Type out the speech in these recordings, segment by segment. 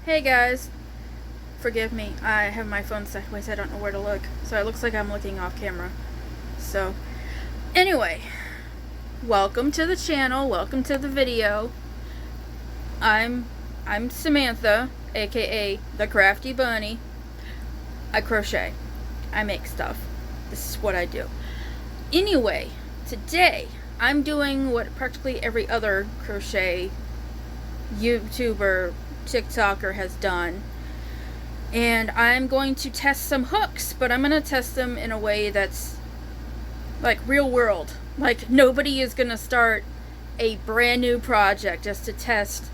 Hey guys, forgive me, I have my phone sideways, I don't know where to look, so it looks like I'm looking off camera. So, anyway, welcome to the channel, welcome to the video. I'm Samantha, aka the Crafty Bunny. I crochet, I make stuff, this is what I do. Anyway, today, I'm doing what practically every other crochet YouTuber, TikToker has done, and I'm going to test some hooks, but I'm going to test them in a way that's like real world. Like, nobody is going to start a brand new project just to test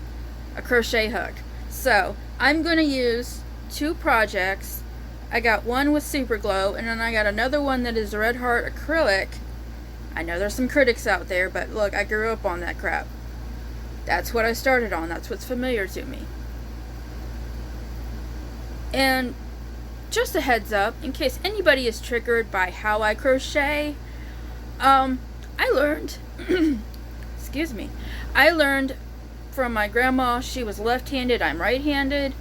a crochet hook. So I'm going to use two projects. I got one with super glue, and then I got another one that is Red Heart acrylic. I know there's some critics out there, but look, I grew up on that crap. That's what I started on. That's what's familiar to me. And just a heads up, in case anybody is triggered by how I crochet, I learned, excuse me, I learned from my grandma. She was left-handed, I'm right-handed,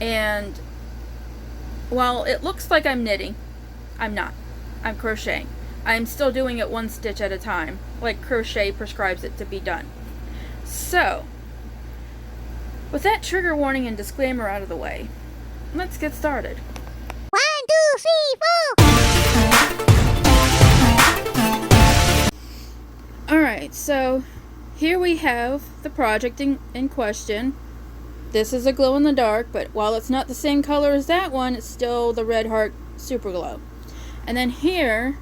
and while it looks like I'm knitting, I'm not. I'm crocheting. I'm still doing it one stitch at a time, like crochet prescribes it to be done. So, with that trigger warning and disclaimer out of the way, let's get started. 1, 2, 3, 4. Alright, so here we have the project in question. This is a glow in the dark, but while it's not the same color as that one, it's still the Red Heart Super Glow. And then here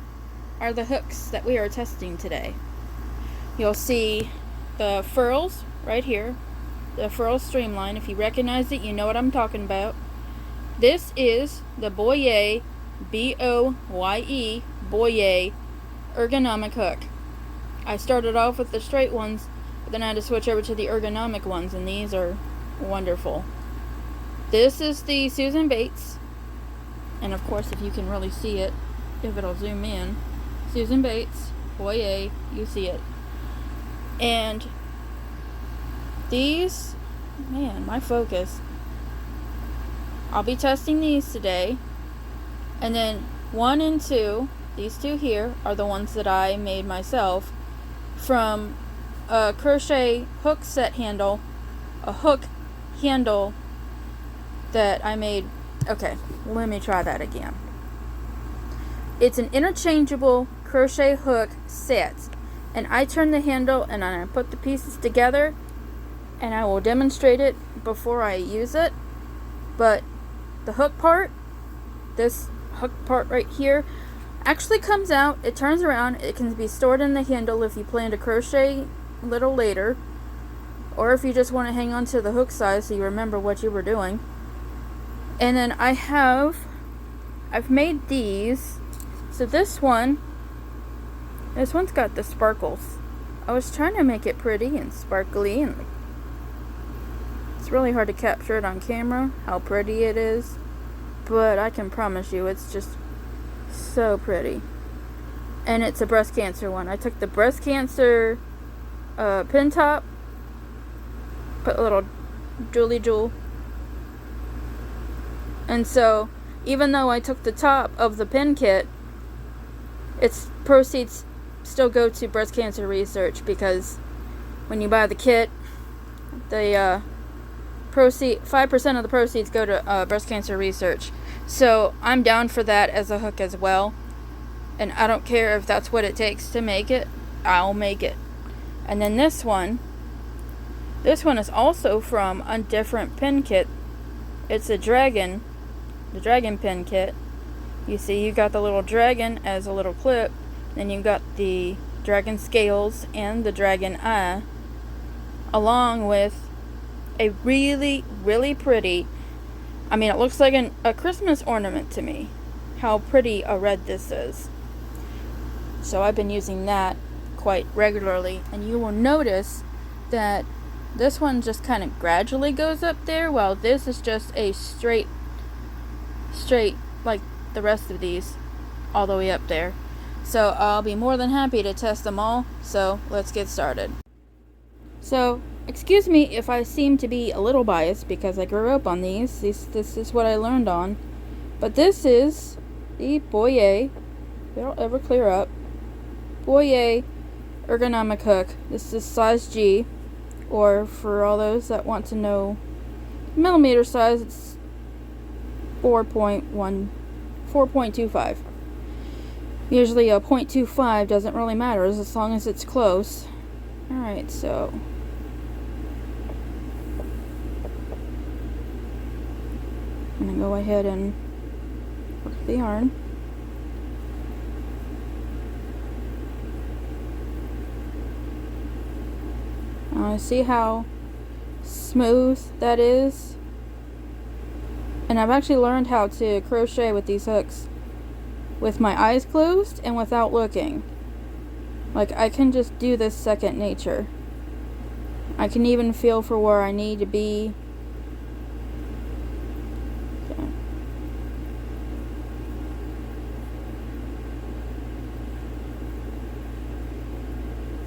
are the hooks that we are testing today. You'll see the Furls right here, the Furls Streamline. If you recognize it, you know what I'm talking about. This is the Boye, B-O-Y-E, Boye ergonomic hook. I started off with the straight ones, but then I had to switch over to the ergonomic ones, and these are wonderful. This is the Susan Bates, and of course, if you can really see it, if it'll zoom in, Susan Bates, Boye, you see it. And these, man, my focus. I'll be testing these today. And then 1 and 2, these two here, are the ones that I made myself from a crochet hook set handle, a hook handle that I made. Okay, let me try that again. It's an interchangeable crochet hook set, and I turn the handle and I put the pieces together, and I will demonstrate it before I use it. But the hook part, this hook part right here, actually comes out, it turns around, it can be stored in the handle if you plan to crochet a little later, or if you just want to hang on to the hook size so you remember what you were doing. And then I've made these. So this one's got the sparkles. I was trying to make it pretty and sparkly, and it's really hard to capture it on camera, how pretty it is, but I can promise you it's just so pretty. And it's a breast cancer one. I took the breast cancer pin top, put a little Julie Jewel, and so even though I took the top of the pin kit, its proceeds still go to breast cancer research, because when you buy the kit, the 5% of the proceeds go to breast cancer research. So I'm down for that as a hook as well, and I don't care if that's what it takes to make it, I'll make it. And then this one is also from a different pin kit. It's the dragon pin kit. You see, you got the little dragon as a little clip, then you got the dragon scales and the dragon eye, along with a really, really pretty, I mean, it looks like a Christmas ornament to me, how pretty a red this is. So I've been using that quite regularly, and you will notice that this one just kind of gradually goes up there, while this is just a straight, like the rest of these, all the way up there. So I'll be more than happy to test them all, so let's get started. So excuse me if I seem to be a little biased because I grew up on these. This is what I learned on. But this is the Boye, if it'll ever clear up, Boye ergonomic hook. This is size G, or for all those that want to know millimeter size, it's 4.25. Usually a 0.25 doesn't really matter as long as it's close. Alright, so I'm going to go ahead and work the yarn. See how smooth that is? And I've actually learned how to crochet with these hooks with my eyes closed and without looking. Like, I can just do this second nature. I can even feel for where I need to be. Okay.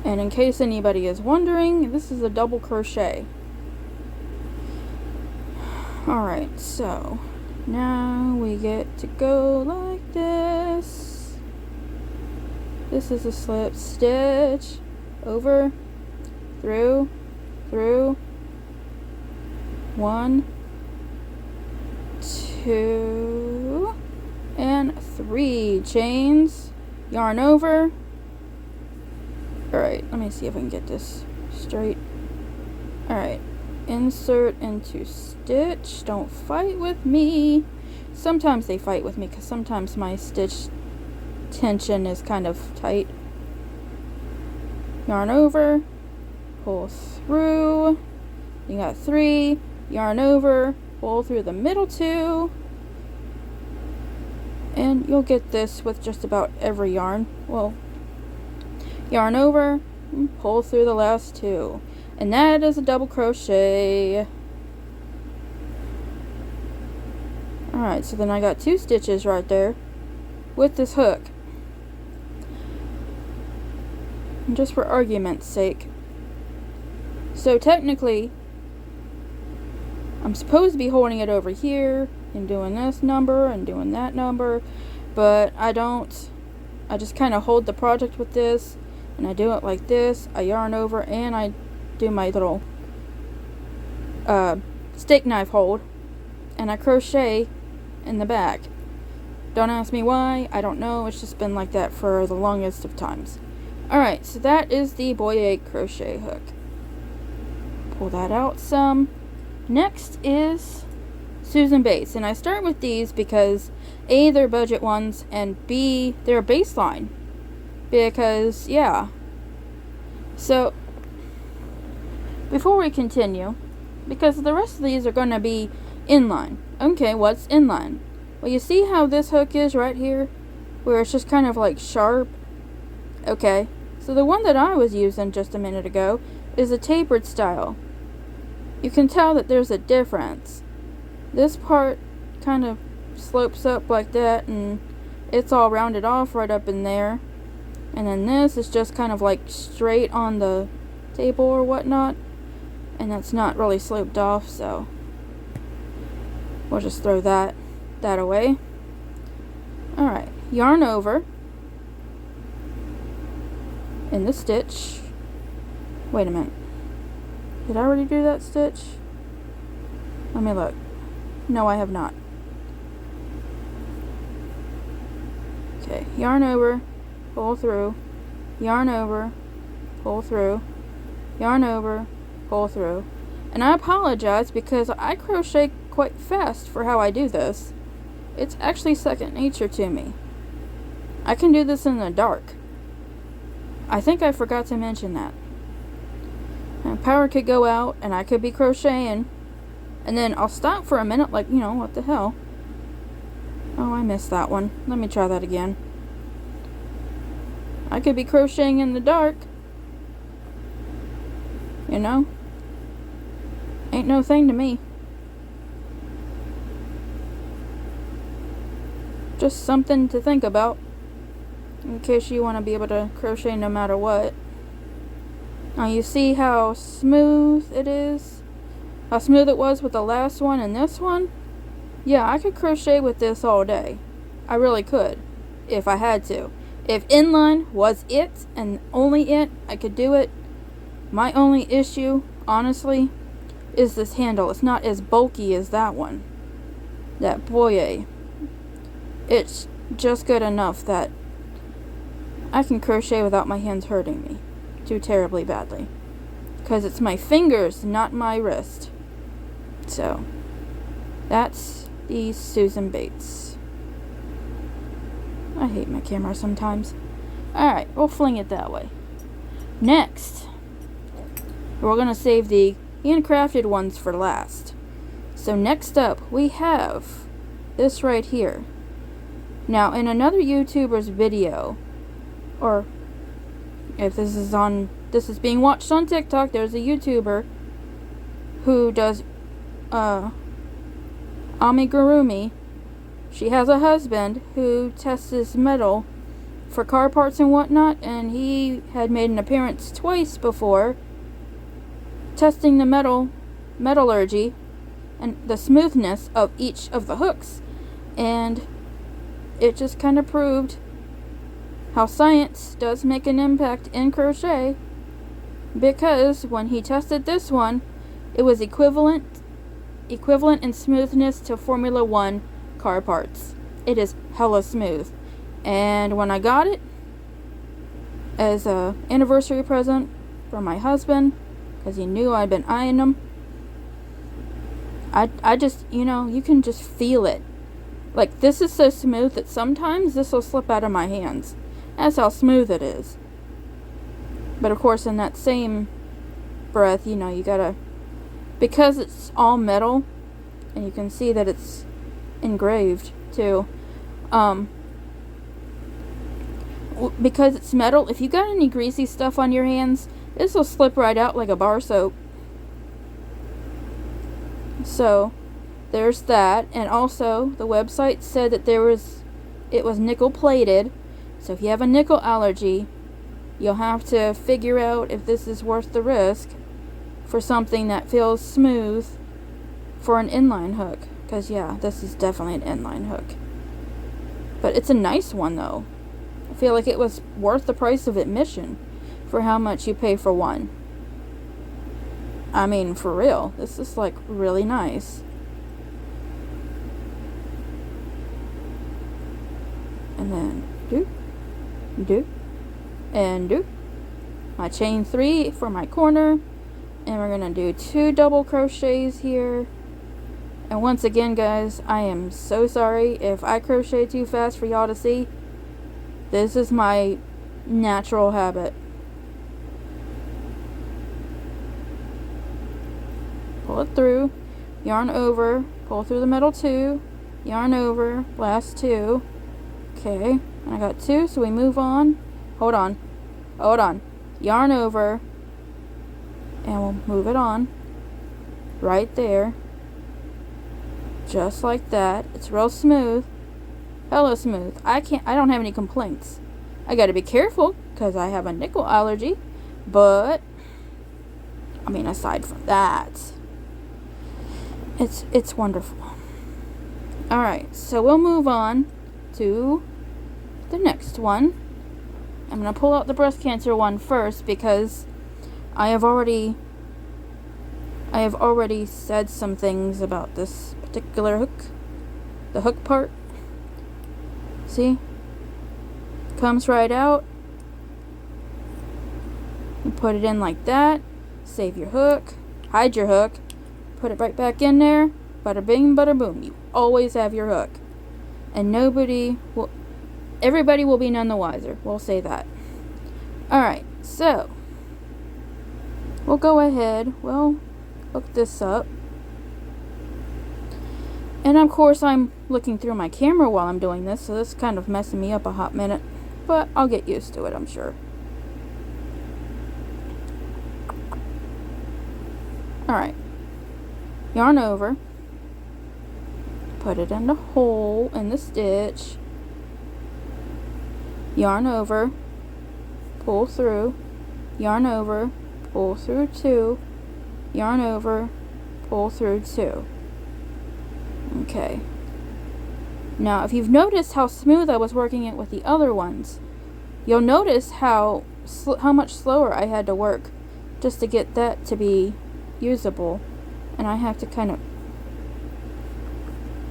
And in case anybody is wondering, this is a double crochet. Alright, so now we get to go like this. This is a slip stitch, over, through, 1, 2, and 3 chains, yarn over. Alright, let me see if I can get this straight. Alright, insert into stitch. Don't fight with me. Sometimes they fight with me because sometimes my stitch tension is kind of tight. Yarn over, pull through. You got 3, yarn over, pull through the middle 2. And you'll get this with just about every yarn. Well, yarn over, pull through the last 2. And that is a double crochet. Alright, so then I got 2 stitches right there with this hook. And just for argument's sake. So technically, I'm supposed to be holding it over here and doing this number and doing that number, but I don't. I just kind of hold the project with this, and I do it like this. I yarn over and I do my little steak knife hold, and I crochet in the back. Don't ask me why, I don't know, it's just been like that for the longest of times. Alright, so that is the Boye crochet hook. Pull that out some. Next is Susan Bates, and I start with these because A, they're budget ones, and B, they're a baseline. Because, yeah. So, before we continue, because the rest of these are going to be inline. Okay, what's inline? Well, you see how this hook is right here? Where it's just kind of like sharp? Okay, so the one that I was using just a minute ago is a tapered style. You can tell that there's a difference. This part kind of slopes up like that, and it's all rounded off right up in there. And then this is just kind of like straight on the table or whatnot. And that's not really sloped off, so we'll just throw that away. Alright, yarn over in the stitch. Wait a minute. Did I already do that stitch? Let me look. No, I have not. Okay, yarn over, pull through, yarn over, pull through, yarn over, pull through. And I apologize because I crochet quite fast for how I do this. It's actually second nature to me. I can do this in the dark. I think I forgot to mention that. And power could go out and I could be crocheting, and then I'll stop for a minute like, you know, what the hell. Oh, I missed that one. Let me try that again. I could be crocheting in the dark. You know? Ain't no thing to me. Just something to think about, in case you want to be able to crochet no matter what. Now you see how smooth it is? How smooth it was with the last one and this one? Yeah, I could crochet with this all day. I really could, if I had to. If inline was it, and only it, I could do it. My only issue, honestly, is this handle. It's not as bulky as that one. That Boye. It's just good enough that I can crochet without my hands hurting me too terribly badly. Because it's my fingers, not my wrist. So, that's the Susan Bates. I hate my camera sometimes. Alright, we'll fling it that way. Next, we're going to save the handcrafted ones for last. So next up, we have this right here. Now, in another YouTuber's video, or if this is being watched on TikTok, there's a YouTuber who does amigurumi. She has a husband who tests metal for car parts and whatnot, and he had made an appearance twice before testing the metallurgy and the smoothness of each of the hooks, and it just kind of proved how science does make an impact in crochet, because when he tested this one, it was equivalent in smoothness to Formula 1 car parts. It is hella smooth. And when I got it as a anniversary present for my husband, because he knew I'd been eyeing him, I just, you can just feel it. Like, this is so smooth that sometimes this will slip out of my hands. That's how smooth it is. But of course, in that same breath, you gotta, because it's all metal, and you can see that it's engraved too, because it's metal, if you got any greasy stuff on your hands, this will slip right out like a bar soap. So there's that. And also the website said that it was nickel plated, so if you have a nickel allergy, you'll have to figure out if this is worth the risk for something that feels smooth for an inline hook. Because yeah, this is definitely an inline hook. But it's a nice one though. I feel like it was worth the price of admission for how much you pay for one. I mean, for real, this is like really nice. And then do my chain 3 for my corner, and we're gonna do 2 double crochets here. And once again, guys, I am so sorry if I crochet too fast for y'all to see. This is my natural habit. Pull it through, yarn over, pull through the middle 2, yarn over, last 2. Okay, and I got 2, so we move on. Hold on, yarn over, and we'll move it on right there, just like that. It's real smooth, hella smooth. I don't have any complaints. I gotta be careful because I have a nickel allergy, but I mean, aside from that, it's wonderful. Alright, so we'll move on to the next one. I'm going to pull out the breast cancer one first because I have already said some things about this particular hook. The hook part. See? Comes right out. You put it in like that. Save your hook. Hide your hook. Put it right back in there. Bada bing, bada boom. You always have your hook. And everybody will be none the wiser. We'll say that. Alright, so we'll go ahead. We'll hook this up. And of course, I'm looking through my camera while I'm doing this, so this is kind of messing me up a hot minute. But I'll get used to it, I'm sure. Alright. Yarn over. Put it in the hole in the stitch. Yarn over. Pull through. Yarn over. pull through 2, yarn over, pull through 2. Okay. Now, if you've noticed how smooth I was working it with the other ones, you'll notice how much slower I had to work just to get that to be usable. And I have to kind of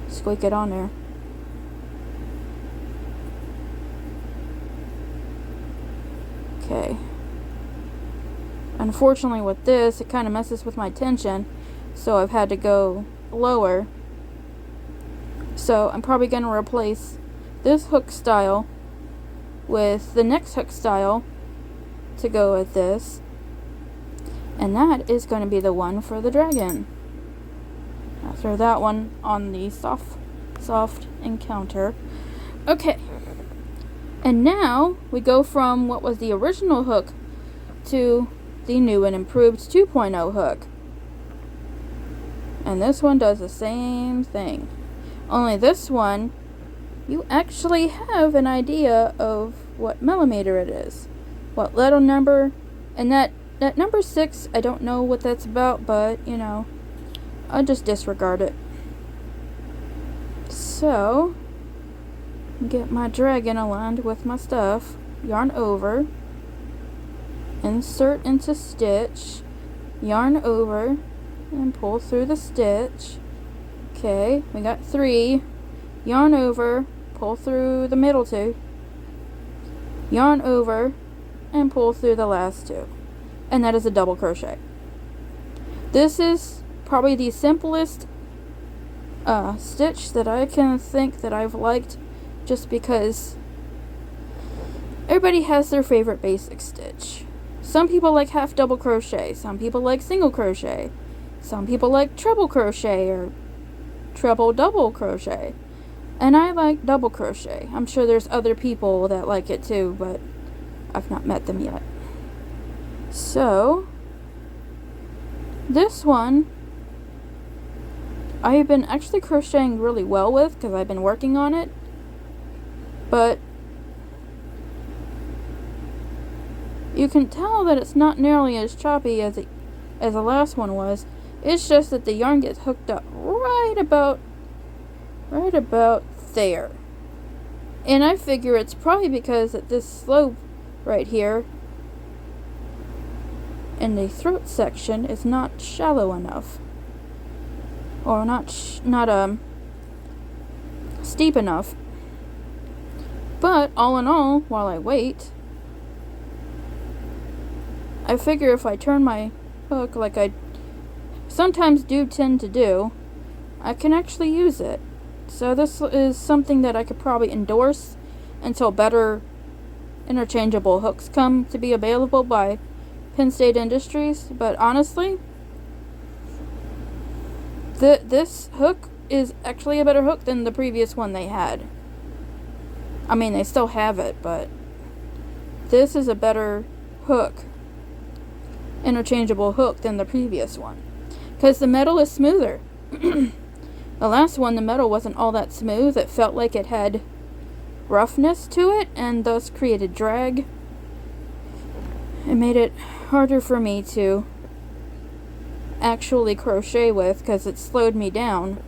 squeak it on there. Okay. Unfortunately with this, it kind of messes with my tension, so I've had to go lower. So I'm probably going to replace this hook style with the next hook style to go with this. And that is going to be the one for the dragon. I'll throw that one on the soft encounter. Okay. And now we go from what was the original hook to the new and improved 2.0 hook. And this one does the same thing. Only this one, you actually have an idea of what millimeter it is. What letter number. And that number 6, I don't know what that's about, but, you know, I'll just disregard it. So, get my dragon aligned with my stuff. Yarn over. Insert into stitch. Yarn over. And pull through the stitch. Okay, we got 3. Yarn over. Pull through the middle 2. Yarn over. And pull through the last 2. And that is a double crochet. This is probably the simplest stitch that I can think that I've liked, just because everybody has their favorite basic stitch. Some people like half double crochet, some people like single crochet, some people like treble crochet or treble double crochet, and I like double crochet. I'm sure there's other people that like it too, but I've not met them yet. So, this one, I have been actually crocheting really well with because I've been working on it. But you can tell that it's not nearly as choppy as the last one was. It's just that the yarn gets hooked up right about there. And I figure it's probably because at this slope right here in the throat section is not shallow enough, or not steep enough. But all in all, while I wait, I figure if I turn my hook like I sometimes do tend to do, I can actually use it. So this is something that I could probably endorse until better interchangeable hooks come to be available by Penn State Industries. But honestly, this hook is actually a better hook than the previous one they had. I mean, they still have it, but this is a better hook, interchangeable hook, than the previous one. Because the metal is smoother. The last one, the metal wasn't all that smooth. It felt like it had roughness to it, and thus created drag. It made it harder for me to actually crochet with because it slowed me down.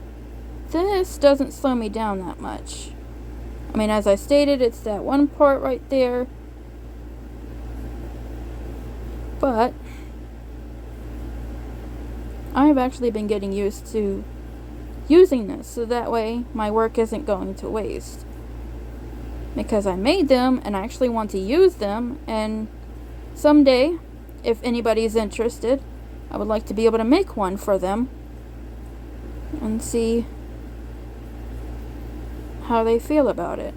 This doesn't slow me down that much. I mean, as I stated, it's that one part right there. But I've actually been getting used to using this, so that way my work isn't going to waste. Because I made them and I actually want to use them, and someday, if anybody's interested, I would like to be able to make one for them and see how they feel about it.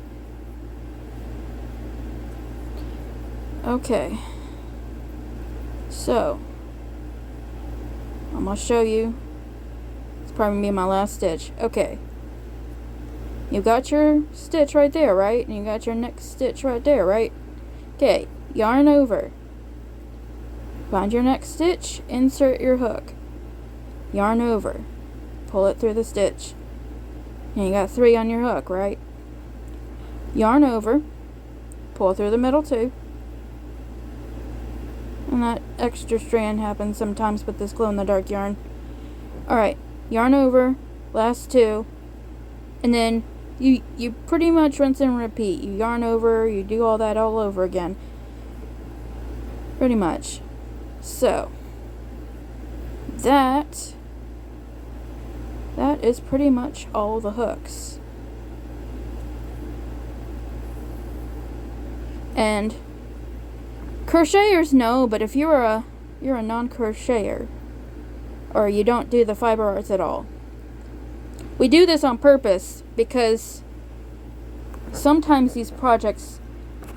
Okay. So, I'm going to show you. It's probably going to be my last stitch. Okay. You got your stitch right there, right? And you got your next stitch right there, right? Okay. Yarn over. Find your next stitch. Insert your hook. Yarn over. Pull it through the stitch. And you got 3 on your hook, right? Yarn over. Pull through the middle 2. And that extra strand happens sometimes with this glow-in-the-dark yarn. Alright, yarn over, last two, and then you pretty much rinse and repeat. You yarn over, you do all that all over again. Pretty much. So, that is pretty much all the hooks. And crocheters know, but if you're a non-crocheter, or you don't do the fiber arts at all, we do this on purpose because sometimes these projects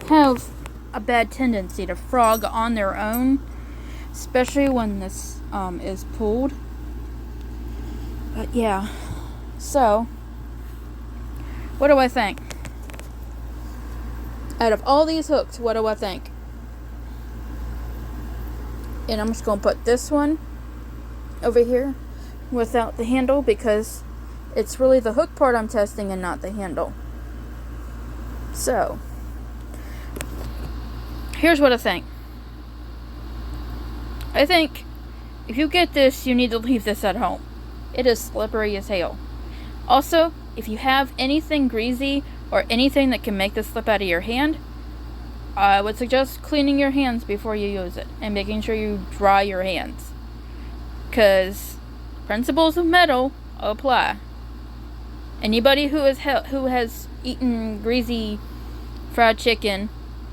have a bad tendency to frog on their own, especially when this is pulled. But yeah, so what do I think? Out of all these hooks, what do I think? And I'm just going to put this one over here without the handle because it's really the hook part I'm testing and not the handle. So, here's what I think. I think if you get this, you need to leave this at home. It is slippery as hell. Also, if you have anything greasy or anything that can make this slip out of your hand, I would suggest cleaning your hands before you use it and making sure you dry your hands. Because principles of metal apply. Anybody who has eaten greasy fried chicken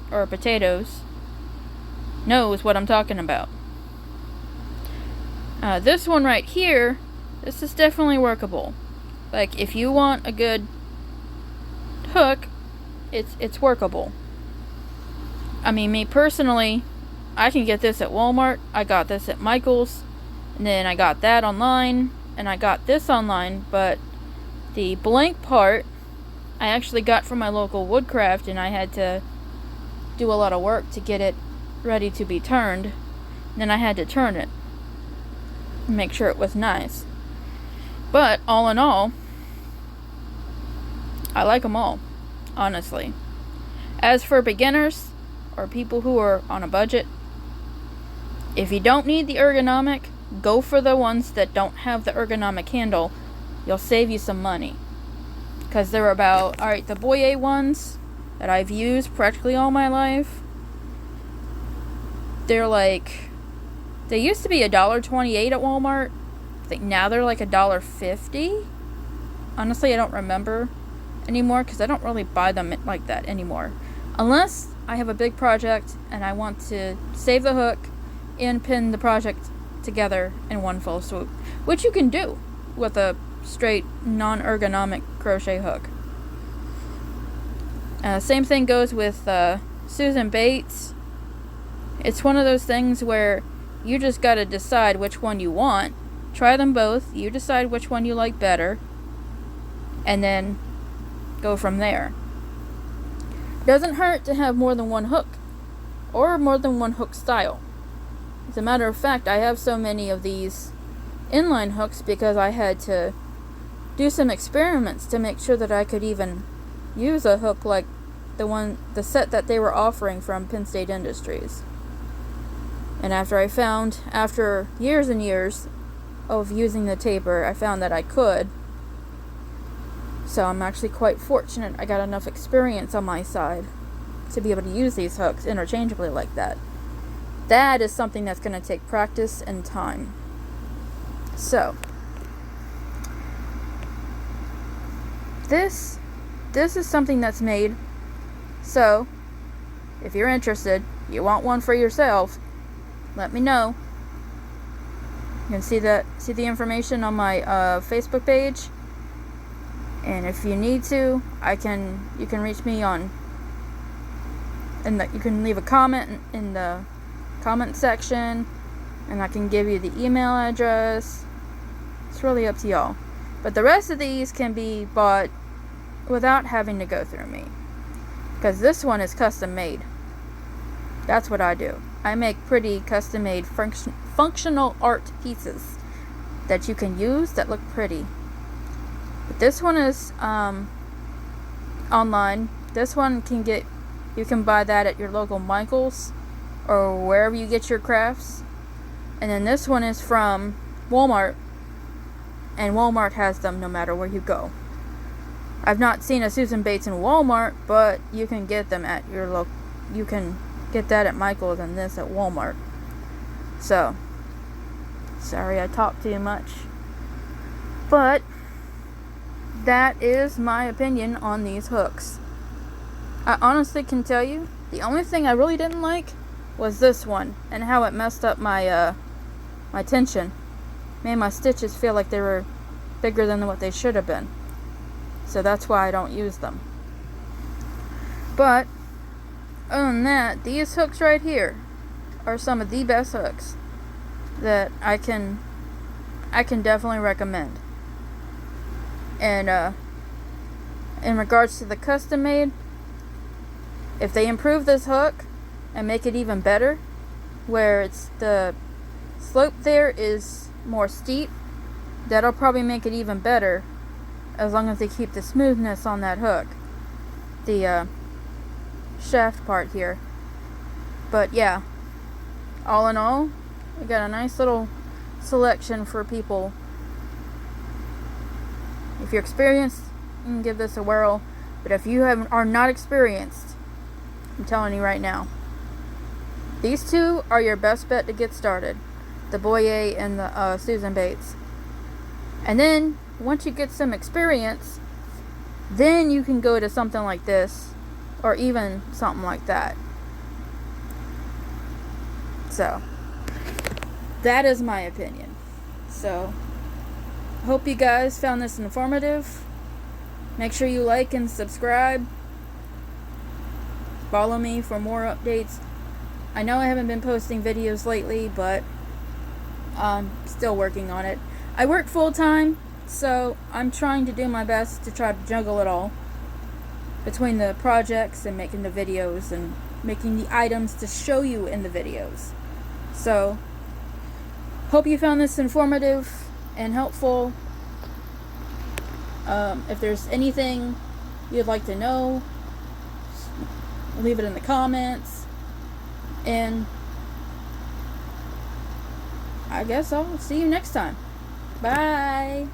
or potatoes knows what I'm talking about. This one right here, this is definitely workable. Like, if you want a good hook, it's workable. I mean, me personally, I can get this at Walmart. I got this at Michael's, and then I got that online, and I got this online, but the blank part I actually got from my local woodcraft, and I had to do a lot of work to get it ready to be turned. And then I had to turn it and make sure it was nice. But all in all, I like them all, honestly. As for beginners or people who are on a budget, if you don't need the ergonomic, go for the ones that don't have the ergonomic handle. You'll save you some money. Because they're about, alright, the Boye ones that I've used practically all my life, they're like, they used to be $1.28 at Walmart. I think now they're like $1.50. Honestly, I don't remember anymore because I don't really buy them like that anymore. Unless I have a big project and I want to save the hook and pin the project together in one fell swoop, which you can do with a straight non-ergonomic crochet hook. Same thing goes with Susan Bates. It's one of those things where you just gotta decide which one you want. Try them both. You decide which one you like better, and then go from there. Doesn't hurt to have more than one hook, or more than one hook style. As a matter of fact, I have so many of these inline hooks because I had to do some experiments to make sure that I could even use a hook like the set that they were offering from Penn State Industries. And after years and years of using the taper, I found that I could. So I'm actually quite fortunate I got enough experience on my side to be able to use these hooks interchangeably like that. That is something that's going to take practice and time. So, this is something that's made. So, if you're interested, you want one for yourself, let me know. You can see the information on my Facebook page. And if you need to, you can reach me on, and you can leave a comment in the comment section, and I can give you the email address. It's really up to y'all. But the rest of these can be bought without having to go through me, because this one is custom made. That's what I do. I make pretty custom made functional art pieces that you can use that look pretty. But this one is online. This one you can buy that at your local Michael's. or wherever you get your crafts. And then this one is from Walmart, and Walmart has them no matter where you go. I've not seen a Susan Bates in Walmart, but you can get them at your you can get that at Michael's and this at Walmart. So, sorry I talked too much. But that is my opinion on these hooks. I honestly can tell you, the only thing I really didn't like was this one and how it messed up my my tension. Made my stitches feel like they were bigger than what they should have been. So that's why I don't use them. But other than that, these hooks right here are some of the best hooks that I can definitely recommend. And in regards to the custom made, if they improve this hook and make it even better, where it's the slope there is more steep, that'll probably make it even better, as long as they keep the smoothness on that hook, the shaft part here. But yeah, all in all, we got a nice little selection for people. If you're experienced, you can give this a whirl, but if you are not experienced, I'm telling you right now, these two are your best bet to get started. The Boye and the Susan Bates. And then, once you get some experience, then you can go to something like this, or even something like that. So, that is my opinion. So, hope you guys found this informative. Make sure you like and subscribe. Follow me for more updates. I know I haven't been posting videos lately, but I'm still working on it. I work full time, so I'm trying to do my best to try to juggle it all between the projects and making the videos and making the items to show you in the videos. So, hope you found this informative and helpful. If there's anything you'd like to know, leave it in the comments. And I guess I'll see you next time. Bye.